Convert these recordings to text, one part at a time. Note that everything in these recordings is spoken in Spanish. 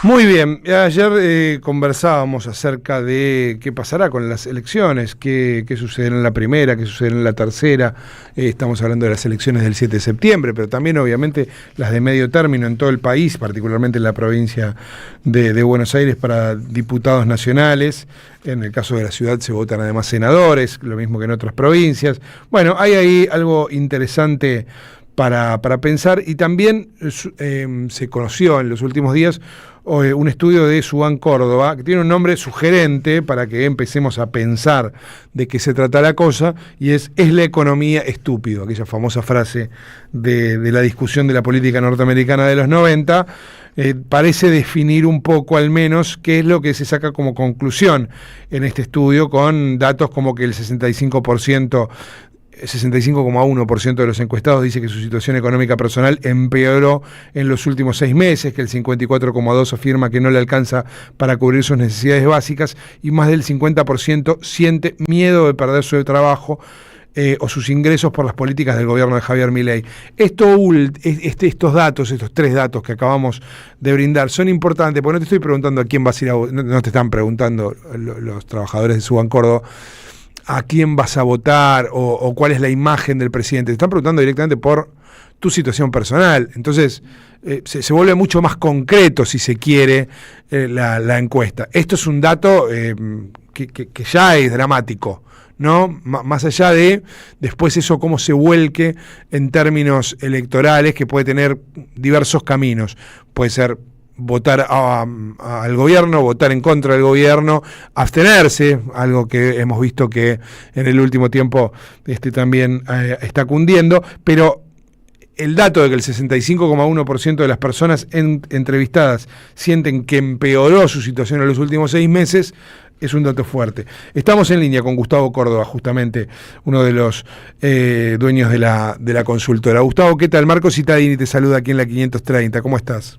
Muy bien, ayer conversábamos acerca de qué pasará con las elecciones, qué sucederá en la primera, qué sucederá en la tercera. Estamos hablando de las elecciones del 7 de septiembre, pero también obviamente las de medio término en todo el país, particularmente en la provincia de Buenos Aires para diputados nacionales. En el caso de la ciudad se votan además senadores, lo mismo que en otras provincias. Bueno, hay ahí algo interesante para pensar, y también se conoció en los últimos días un estudio de Subán Córdoba, que tiene un nombre sugerente para que empecemos a pensar de qué se trata la cosa, y ¿es la economía estúpido? Aquella famosa frase de la discusión de la política norteamericana de los 90, parece definir un poco al menos qué es lo que se saca como conclusión en este estudio, con datos como que el 65,1% de los encuestados dice que su situación económica personal empeoró en los últimos 6 meses, que el 54,2% afirma que no le alcanza para cubrir sus necesidades básicas, y más del 50% siente miedo de perder su trabajo o sus ingresos por las políticas del gobierno de Javier Milei. Estos datos, estos 3 datos que acabamos de brindar, son importantes, porque no te estoy preguntando a quién vas a ir a votar, no te están preguntando los trabajadores de Subán Córdoba a quién vas a votar o cuál es la imagen del presidente. Te están preguntando directamente por tu situación personal. Entonces, se vuelve mucho más concreto, si se quiere, la encuesta. Esto es un dato que ya es dramático, ¿no? Más allá de después eso cómo se vuelque en términos electorales, que puede tener diversos caminos. Puede ser votar al gobierno, votar en contra del gobierno, abstenerse, algo que hemos visto que en el último tiempo también está cundiendo, pero el dato de que el 65,1% de las personas entrevistadas sienten que empeoró su situación en los últimos 6 meses es un dato fuerte. Estamos en línea con Gustavo Córdoba, justamente uno de los dueños de la consultora. Gustavo, ¿qué tal? Marco Cittadini te saluda aquí en la 530. ¿Cómo estás?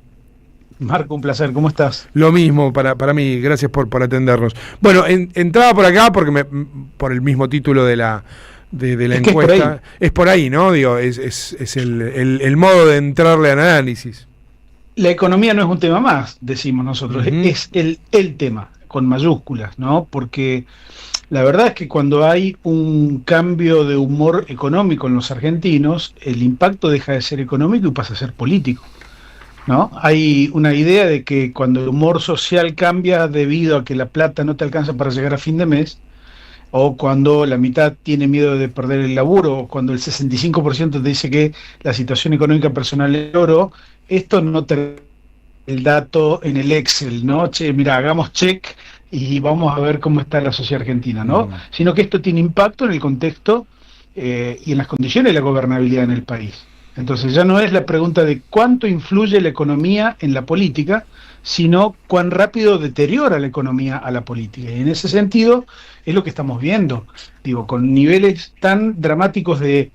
Marco, un placer, ¿cómo estás? Lo mismo para mí, gracias por atendernos. Bueno, entraba por acá porque por el mismo título de la encuesta. Es por ahí, ¿no? Digo, es el modo de entrarle al análisis. La economía no es un tema más, decimos nosotros, es el tema, con mayúsculas, ¿no? Porque la verdad es que cuando hay un cambio de humor económico en los argentinos, el impacto deja de ser económico y pasa a ser político, ¿no? Hay una idea de que cuando el humor social cambia debido a que la plata no te alcanza para llegar a fin de mes, o cuando la mitad tiene miedo de perder el laburo, o cuando el 65% te dice que la situación económica personal es oro, esto no te el dato en el Excel, ¿no? Che, mira, hagamos check y vamos a ver cómo está la sociedad argentina, ¿no? Sino que esto tiene impacto en el contexto y en las condiciones de la gobernabilidad en el país. Entonces ya no es la pregunta de cuánto influye la economía en la política, sino cuán rápido deteriora la economía a la política. Y en ese sentido es lo que estamos viendo, digo, con niveles tan dramáticos de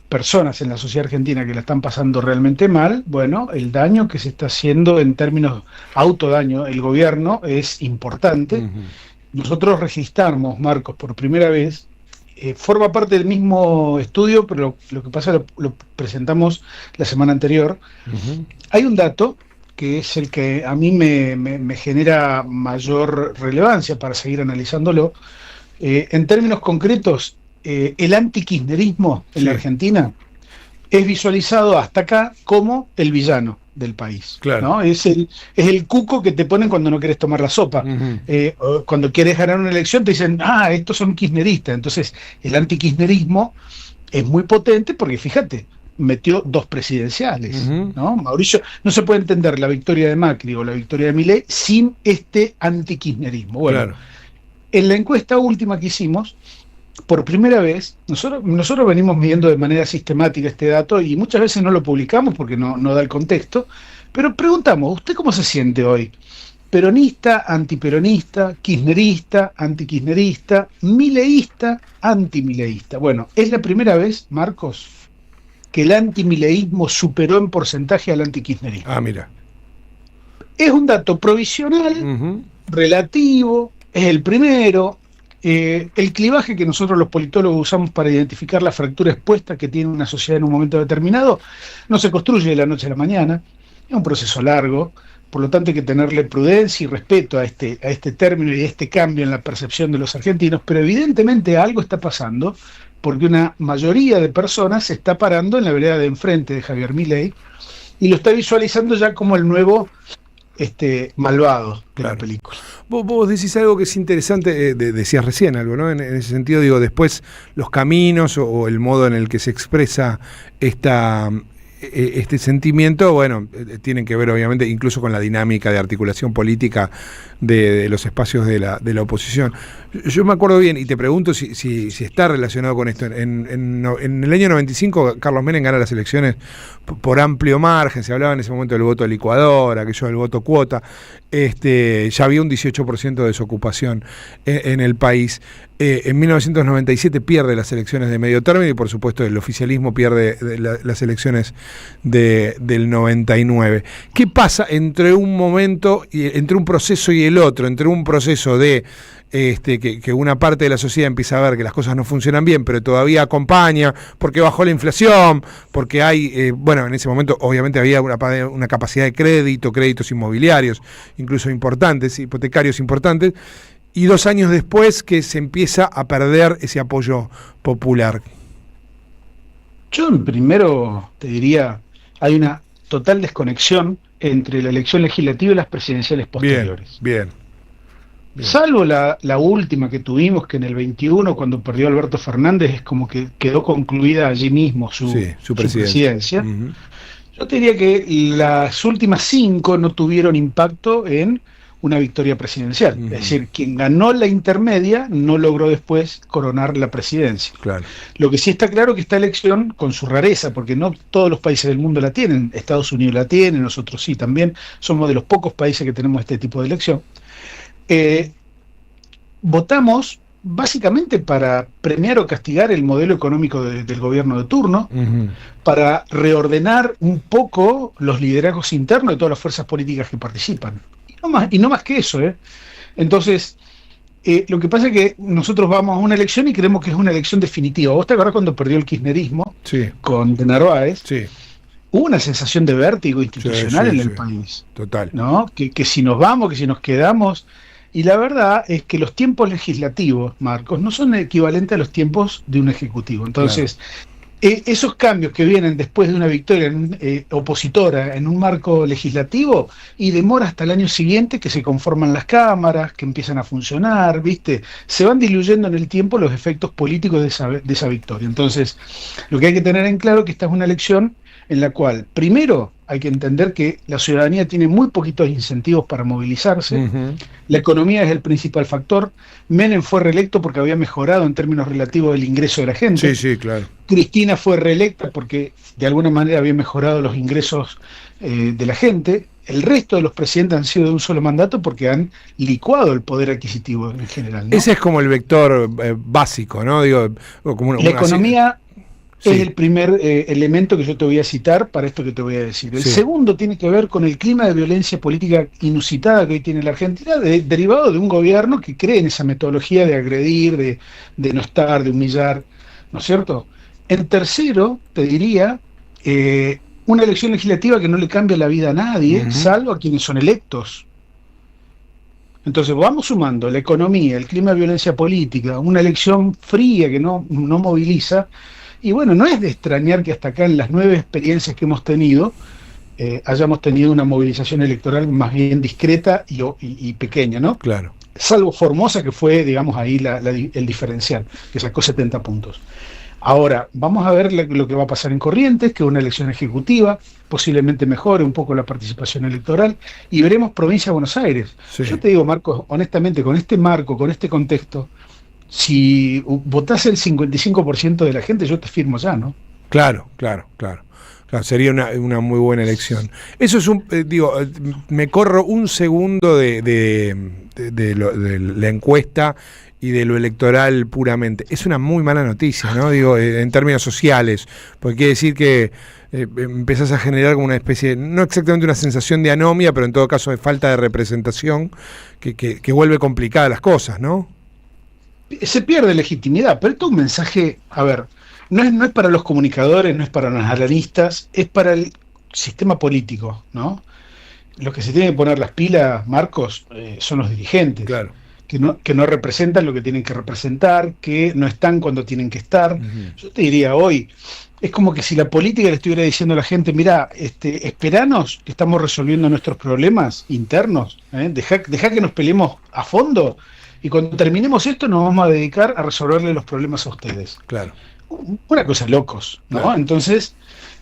personas en la sociedad argentina que la están pasando realmente mal. Bueno, el daño que se está haciendo en términos autodaño el gobierno es importante. Nosotros registramos, Marcos, por primera vez, forma parte del mismo estudio, pero lo que pasa lo presentamos la semana anterior. Hay un dato que es el que a mí me genera mayor relevancia para seguir analizándolo. En términos concretos, el antikirchnerismo en la Argentina es visualizado hasta acá como el villano del país, claro, ¿no? Es el cuco que te ponen cuando no quieres tomar la sopa. Cuando quieres ganar una elección te dicen, estos son kirchneristas. Entonces el antikirchnerismo es muy potente porque, fíjate, metió 2 presidenciales, ¿no? Mauricio, no se puede entender la victoria de Macri o la victoria de Milei sin este antikirchnerismo. Bueno, claro. En la encuesta última que hicimos, por primera vez, nosotros venimos midiendo de manera sistemática este dato y muchas veces no lo publicamos porque no da el contexto, pero preguntamos, ¿usted cómo se siente hoy? ¿Peronista, antiperonista, kirchnerista, antikirchnerista, mileísta, antimileísta? Bueno, es la primera vez, Marcos, que el antimileísmo superó en porcentaje al antikirchnerismo. Mira. Es un dato provisional, relativo, es el primero. El clivaje que nosotros los politólogos usamos para identificar la fractura expuesta que tiene una sociedad en un momento determinado no se construye de la noche a la mañana, es un proceso largo, por lo tanto hay que tenerle prudencia y respeto a este término y a este cambio en la percepción de los argentinos, pero evidentemente algo está pasando, porque una mayoría de personas se está parando en la vereda de enfrente de Javier Milei y lo está visualizando ya como el nuevo malvado de la película. Vos decís algo que es interesante, decías recién algo, ¿no? En ese sentido, digo, después los caminos o el modo en el que se expresa este sentimiento, bueno, tienen que ver obviamente incluso con la dinámica de articulación política de los espacios de la oposición. Yo me acuerdo bien, y te pregunto si está relacionado con esto. En el año 95, Carlos Menem gana las elecciones por amplio margen, se hablaba en ese momento del voto licuador, aquello del voto cuota, ya había un 18% de desocupación en el país. En 1997 pierde las elecciones de medio término y por supuesto el oficialismo pierde las elecciones del 99. ¿Qué pasa entre un momento, entre un proceso y el otro? Entre un proceso de que una parte de la sociedad empieza a ver que las cosas no funcionan bien, pero todavía acompaña, porque bajó la inflación, porque hay, bueno, en ese momento obviamente había una capacidad de créditos inmobiliarios, incluso importantes, hipotecarios importantes, y 2 años después que se empieza a perder ese apoyo popular. Yo primero te diría, hay una total desconexión entre la elección legislativa y las presidenciales posteriores. Bien. Salvo la última que tuvimos, que en el 21, cuando perdió Alberto Fernández, es como que quedó concluida allí mismo su presidencia. Uh-huh. Yo te diría que las últimas 5 no tuvieron impacto en una victoria presidencial. Uh-huh. Es decir, quien ganó la intermedia no logró después coronar la presidencia. Claro. Lo que sí está claro que esta elección, con su rareza, porque no todos los países del mundo la tienen, Estados Unidos la tiene, nosotros sí también, somos de los pocos países que tenemos este tipo de elección, votamos básicamente para premiar o castigar el modelo económico del gobierno de turno, uh-huh, para reordenar un poco los liderazgos internos de todas las fuerzas políticas que participan. Y no más que eso, Entonces, lo que pasa es que nosotros vamos a una elección y creemos que es una elección definitiva. ¿Vos te acordás cuando perdió el kirchnerismo con de Narváez? Sí. Hubo una sensación de vértigo institucional en el país. Total. ¿No? Que si nos vamos, que si nos quedamos. Y la verdad es que los tiempos legislativos, Marcos, no son equivalentes a los tiempos de un ejecutivo. Entonces, esos cambios que vienen después de una victoria opositora en un marco legislativo, y demora hasta el año siguiente que se conforman las cámaras, que empiezan a funcionar, ¿viste? Se van diluyendo en el tiempo los efectos políticos de esa victoria. Entonces, lo que hay que tener en claro es que esta es una elección en la cual, primero, hay que entender que la ciudadanía tiene muy poquitos incentivos para movilizarse. Uh-huh. La economía es el principal factor. Menem fue reelecto porque había mejorado en términos relativos el ingreso de la gente. Sí, claro. Cristina fue reelecta porque de alguna manera había mejorado los ingresos de la gente. El resto de los presidentes han sido de un solo mandato porque han licuado el poder adquisitivo en general, ¿no? Ese es como el vector básico, ¿no? Digo, como la economía es el primer elemento que yo te voy a citar para esto que te voy a decir. El segundo tiene que ver con el clima de violencia política inusitada que hoy tiene la Argentina, derivado de un gobierno que cree en esa metodología de agredir, de no estar, de humillar, ¿no es cierto? En tercero, te diría, una elección legislativa que no le cambia la vida a nadie, uh-huh, salvo a quienes son electos. Entonces vamos sumando la economía, el clima de violencia política, una elección fría que no moviliza. Y bueno, no es de extrañar que hasta acá en las 9 experiencias que hemos tenido, hayamos tenido una movilización electoral más bien discreta y pequeña, ¿no? Claro. Salvo Formosa, que fue, digamos, ahí el diferencial, que sacó 70 puntos. Ahora, vamos a ver lo que va a pasar en Corrientes, que es una elección ejecutiva, posiblemente mejore un poco la participación electoral, y veremos provincia de Buenos Aires. Sí. Yo te digo, Marcos, honestamente, con este marco, con este contexto, si votás el 55% de la gente, yo te firmo ya, ¿no? Claro, sería una muy buena elección. Eso es me corro un segundo de la encuesta y de lo electoral puramente. Es una muy mala noticia, ¿no? Digo, en términos sociales, porque quiere decir que empezás a generar como una especie, no exactamente una sensación de anomia, pero en todo caso de falta de representación, que vuelve complicadas las cosas, ¿no? Se pierde legitimidad, pero esto es un mensaje, a ver, no es para los comunicadores, no es para los analistas, es para el sistema político, ¿no? los que se tienen que poner las pilas, Marcos, son los dirigentes. Claro. Que no representan lo que tienen que representar, que no están cuando tienen que estar. Ujú. Yo te diría hoy, es como que si la política le estuviera diciendo a la gente, mira, esperanos que estamos resolviendo nuestros problemas internos, deja que nos peleemos a fondo y cuando terminemos esto nos vamos a dedicar a resolverle los problemas a ustedes. Claro. Una cosa de locos, ¿no? Claro. Entonces,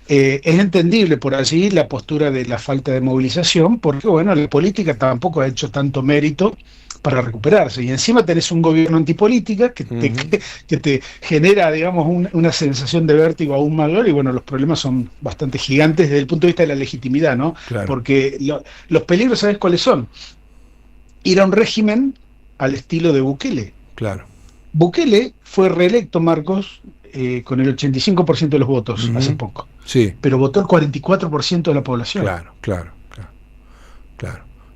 es entendible por allí la postura de la falta de movilización, porque bueno, la política tampoco ha hecho tanto mérito para recuperarse. Y encima tenés un gobierno antipolítica que te genera, digamos, una sensación de vértigo aún mayor, y bueno, los problemas son bastante gigantes desde el punto de vista de la legitimidad, ¿no? Claro. Porque los peligros, ¿sabes cuáles son? Ir a un régimen al estilo de Bukele. Claro. Bukele fue reelecto, Marcos, con el 85% de los votos hace poco. Sí. Pero votó el 44% de la población. Claro.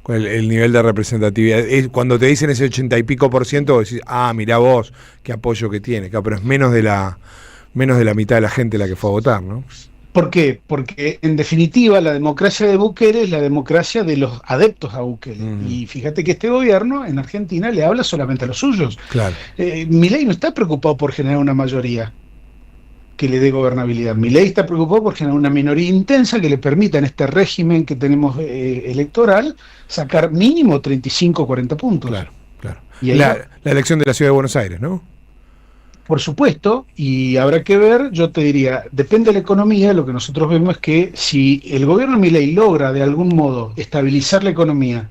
Con el nivel de representatividad. Cuando te dicen ese 80 y pico por ciento, vos decís, mirá vos, qué apoyo que tiene. Claro, pero es menos de la mitad de la gente la que fue a votar, ¿no? ¿Por qué? Porque en definitiva la democracia de Bukele es la democracia de los adeptos a Bukele. Y fíjate que este gobierno en Argentina le habla solamente a los suyos. Claro. Milei no está preocupado por generar una mayoría que le dé gobernabilidad. Milei está preocupado por generar una minoría intensa que le permita en este régimen que tenemos electoral sacar mínimo 35 o 40 puntos. Claro. Y ahí La elección de la Ciudad de Buenos Aires, ¿no? Por supuesto, y habrá que ver, yo te diría, depende de la economía, lo que nosotros vemos es que si el gobierno Milei logra de algún modo estabilizar la economía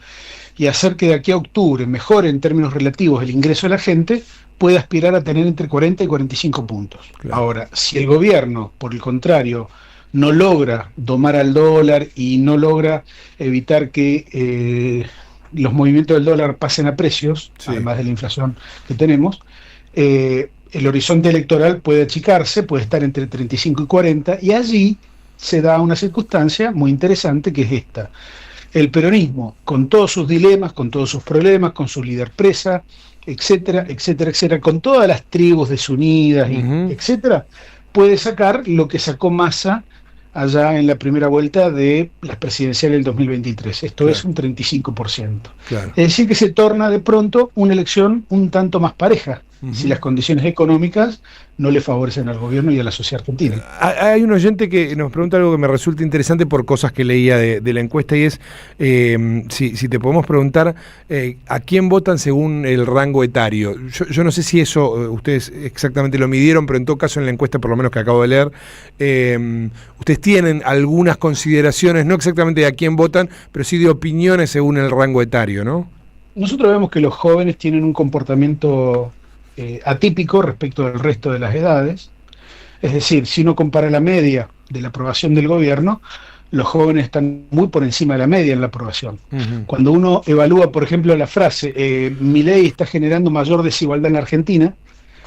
y hacer que de aquí a octubre mejore en términos relativos el ingreso de la gente, puede aspirar a tener entre 40 y 45 puntos. Claro. Ahora, si el gobierno, por el contrario, no logra domar al dólar y no logra evitar que los movimientos del dólar pasen a precios, además de la inflación que tenemos, el horizonte electoral puede achicarse, puede estar entre 35 y 40, y allí se da una circunstancia muy interesante que es esta. El peronismo, con todos sus dilemas, con todos sus problemas, con su líder presa, etcétera, con todas las tribus desunidas, etcétera, puede sacar lo que sacó Massa allá en la primera vuelta de las presidenciales del 2023. Esto es un 35%. Claro. Es decir, que se torna de pronto una elección un tanto más pareja, si las condiciones económicas no le favorecen al gobierno y a la sociedad argentina. Hay un oyente que nos pregunta algo que me resulta interesante por cosas que leía de la encuesta, y es si te podemos preguntar a quién votan según el rango etario. Yo no sé si eso ustedes exactamente lo midieron, pero en todo caso en la encuesta, por lo menos que acabo de leer, ustedes tienen algunas consideraciones, no exactamente de a quién votan, pero sí de opiniones según el rango etario, ¿no? Nosotros vemos que los jóvenes tienen un comportamiento atípico respecto del resto de las edades. Es decir, si uno compara la media de la aprobación del gobierno, los jóvenes están muy por encima de la media en la aprobación. Cuando uno evalúa, por ejemplo, la frase Milei está generando mayor desigualdad en la Argentina,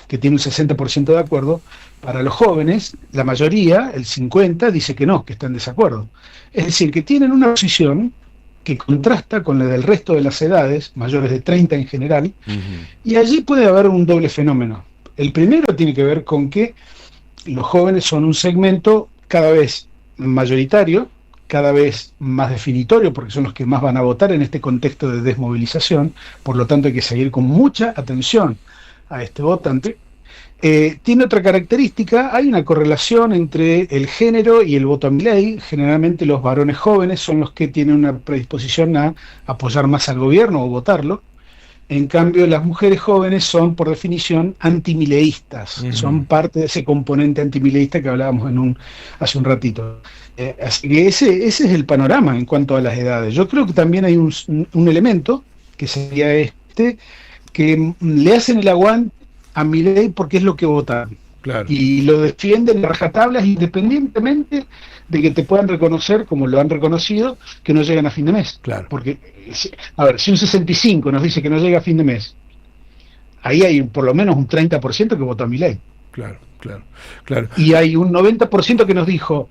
que tiene un 60% de acuerdo, para los jóvenes, la mayoría, el 50%, dice que no, que está en desacuerdo. Es decir, que tienen una posición que contrasta con la del resto de las edades, mayores de 30 en general, y allí puede haber un doble fenómeno. El primero tiene que ver con que los jóvenes son un segmento cada vez mayoritario, cada vez más definitorio, porque son los que más van a votar en este contexto de desmovilización, por lo tanto hay que seguir con mucha atención a este votante. Tiene otra característica, hay una correlación entre el género y el voto a Milei. Generalmente los varones jóvenes son los que tienen una predisposición a apoyar más al gobierno o votarlo. En cambio, las mujeres jóvenes son, por definición, antimileístas. Son parte de ese componente antimileísta que hablábamos hace un ratito. Así que ese es el panorama en cuanto a las edades. Yo creo que también hay un elemento, que sería que le hacen el aguante a Milei porque es lo que votan. Claro. Y lo defienden a rajatablas independientemente de que te puedan reconocer, como lo han reconocido, que no llegan a fin de mes. Claro. Porque, a ver, si un 65 nos dice que no llega a fin de mes, ahí hay por lo menos un 30% que votó a Milei. Claro. Y hay un 90% que nos dijo,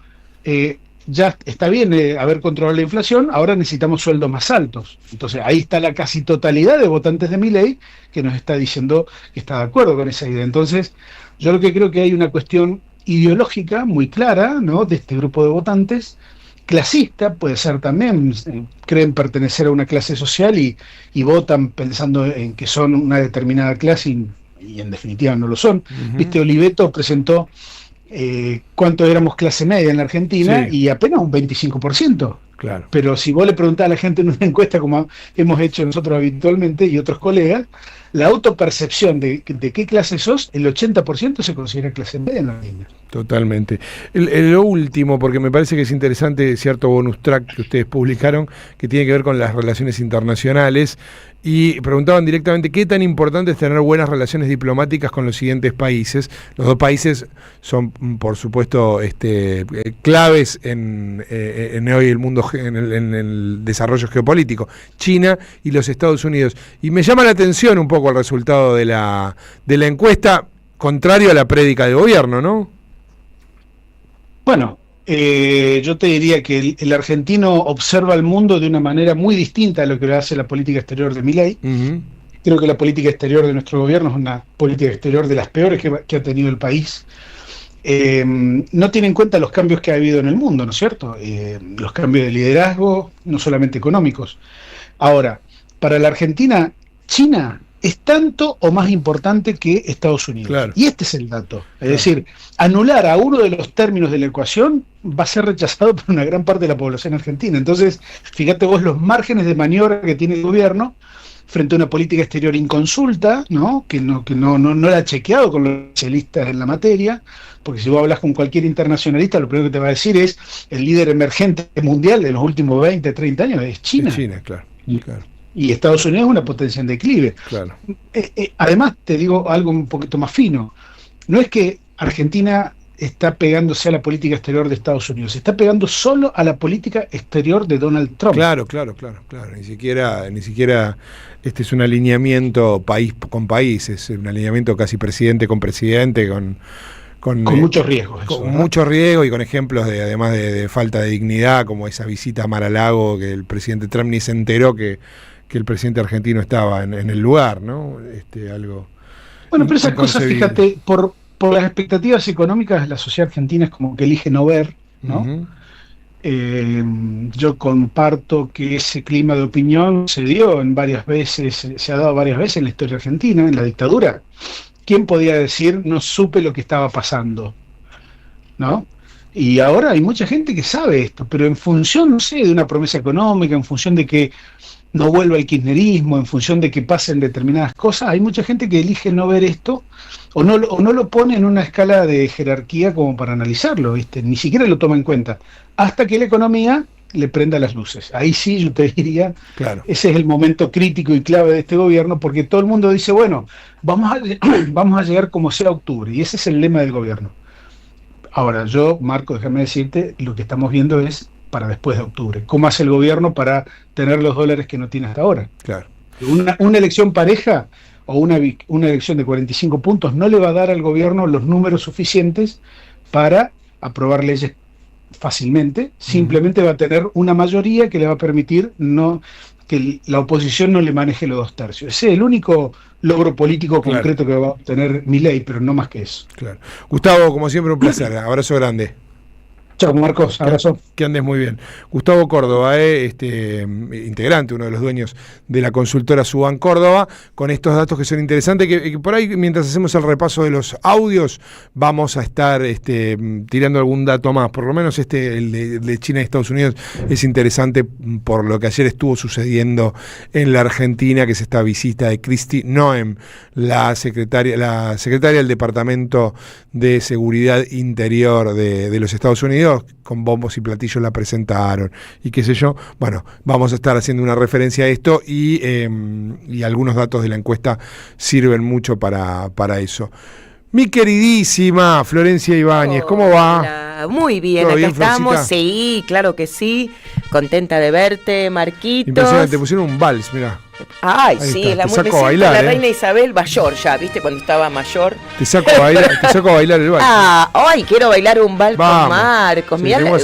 ya está bien haber controlado la inflación, ahora necesitamos sueldos más altos. Entonces ahí está la casi totalidad de votantes de Milei que nos está diciendo que está de acuerdo con esa idea. Entonces yo lo que creo que hay una cuestión ideológica muy clara, ¿no?, de este grupo de votantes, clasista, puede ser también, creen pertenecer a una clase social y votan pensando en que son una determinada clase y en definitiva no lo son. Viste, Oliveto presentó cuánto éramos clase media en la Argentina, sí, y apenas un 25%. Claro. Pero si vos le preguntás a la gente en una encuesta, como hemos hecho nosotros habitualmente y otros colegas, la autopercepción de qué clase sos, el 80% se considera clase media en la Argentina. Totalmente. Lo último, porque me parece que es interesante cierto bonus track que ustedes publicaron, que tiene que ver con las relaciones internacionales, y preguntaban directamente qué tan importante es tener buenas relaciones diplomáticas con los siguientes países. Los dos países son, por supuesto, claves en hoy el mundo, en el desarrollo geopolítico, China y los Estados Unidos. Y me llama la atención un poco el resultado de la encuesta, contrario a la prédica del gobierno, ¿no? Bueno, yo te diría que el argentino observa el mundo de una manera muy distinta a lo que hace la política exterior de Milei. Creo que la política exterior de nuestro gobierno es una política exterior de las peores que ha tenido el país. No tiene en cuenta los cambios que ha habido en el mundo, ¿no es cierto? Los cambios de liderazgo, no solamente económicos. Ahora, para la Argentina, China es tanto o más importante que Estados Unidos. Claro. Y este es el dato. Es decir, anular a uno de los términos de la ecuación va a ser rechazado por una gran parte de la población argentina. Entonces, fíjate vos los márgenes de maniobra que tiene el gobierno frente a una política exterior inconsulta, ¿no? Que no la ha chequeado con los especialistas en la materia, porque si vos hablas con cualquier internacionalista, lo primero que te va a decir es el líder emergente mundial de los últimos 20, 30 años es China. Es China, claro. Y Estados Unidos es una potencia en declive. Claro. Además, te digo algo un poquito más fino. No es que Argentina está pegándose a la política exterior de Estados Unidos, se está pegando solo a la política exterior de Donald Trump. Claro. Ni siquiera este es un alineamiento país con país, es un alineamiento casi presidente con presidente, con muchos riesgos. Con muchos riesgos y con ejemplos además de falta de dignidad, como esa visita a Mar-a-Lago, que el presidente Trump ni se enteró que el presidente argentino estaba en el lugar, ¿no? Algo. Bueno, pero esas cosas, fíjate, por las expectativas económicas, la sociedad argentina es como que elige no ver, ¿no? Yo comparto que ese clima de opinión se dio se ha dado varias veces en la historia argentina, en la dictadura. ¿Quién podía decir no supe lo que estaba pasando? ¿No? Y ahora hay mucha gente que sabe esto, pero en función, no sé, de una promesa económica, en función de que no vuelva el kirchnerismo, en función de que pasen determinadas cosas, hay mucha gente que elige no ver esto o no lo pone en una escala de jerarquía como para analizarlo, ¿viste? Ni siquiera lo toma en cuenta, hasta que la economía le prenda las luces. Ahí sí yo te diría, claro, ese es el momento crítico y clave de este gobierno, porque todo el mundo dice, bueno, vamos a llegar como sea a octubre, y ese es el lema del gobierno. Ahora, Marco, déjame decirte, lo que estamos viendo es para después de octubre. ¿Cómo hace el gobierno para tener los dólares que no tiene hasta ahora? Claro. Una elección pareja o una elección de 45 puntos no le va a dar al gobierno los números suficientes para aprobar leyes fácilmente. Simplemente va a tener una mayoría que le va a permitir que la oposición no le maneje los 2 tercios. Ese es el único logro político concreto que va a obtener Milei, pero no más que eso. Claro. Gustavo, como siempre, un placer. Abrazo grande. Chao, Marcos, abrazo. Que andes muy bien. Gustavo Córdoba, integrante, uno de los dueños de la consultora Suban Córdoba, con estos datos que son interesantes, que por ahí, mientras hacemos el repaso de los audios, vamos a estar tirando algún dato más. Por lo menos el de China y Estados Unidos es interesante por lo que ayer estuvo sucediendo en la Argentina, que es esta visita de Kristi Noem, la secretaria del Departamento de Seguridad Interior de los Estados Unidos, con bombos y platillos la presentaron y qué sé yo. Bueno, vamos a estar haciendo una referencia a esto y algunos datos de la encuesta sirven mucho para eso. Mi queridísima Florencia Ibáñez, ¿cómo va? Muy bien, acá estamos, Florcita? Sí, claro que sí, contenta de verte, Marquitos. Impresionante, te pusieron un vals, mirá. Ay, ahí sí, está. Es la bailar, la reina Isabel mayor ya, ¿viste? Cuando estaba mayor. Te saco a bailar el vals. Ay, quiero bailar un vals con Marcos. Mirá,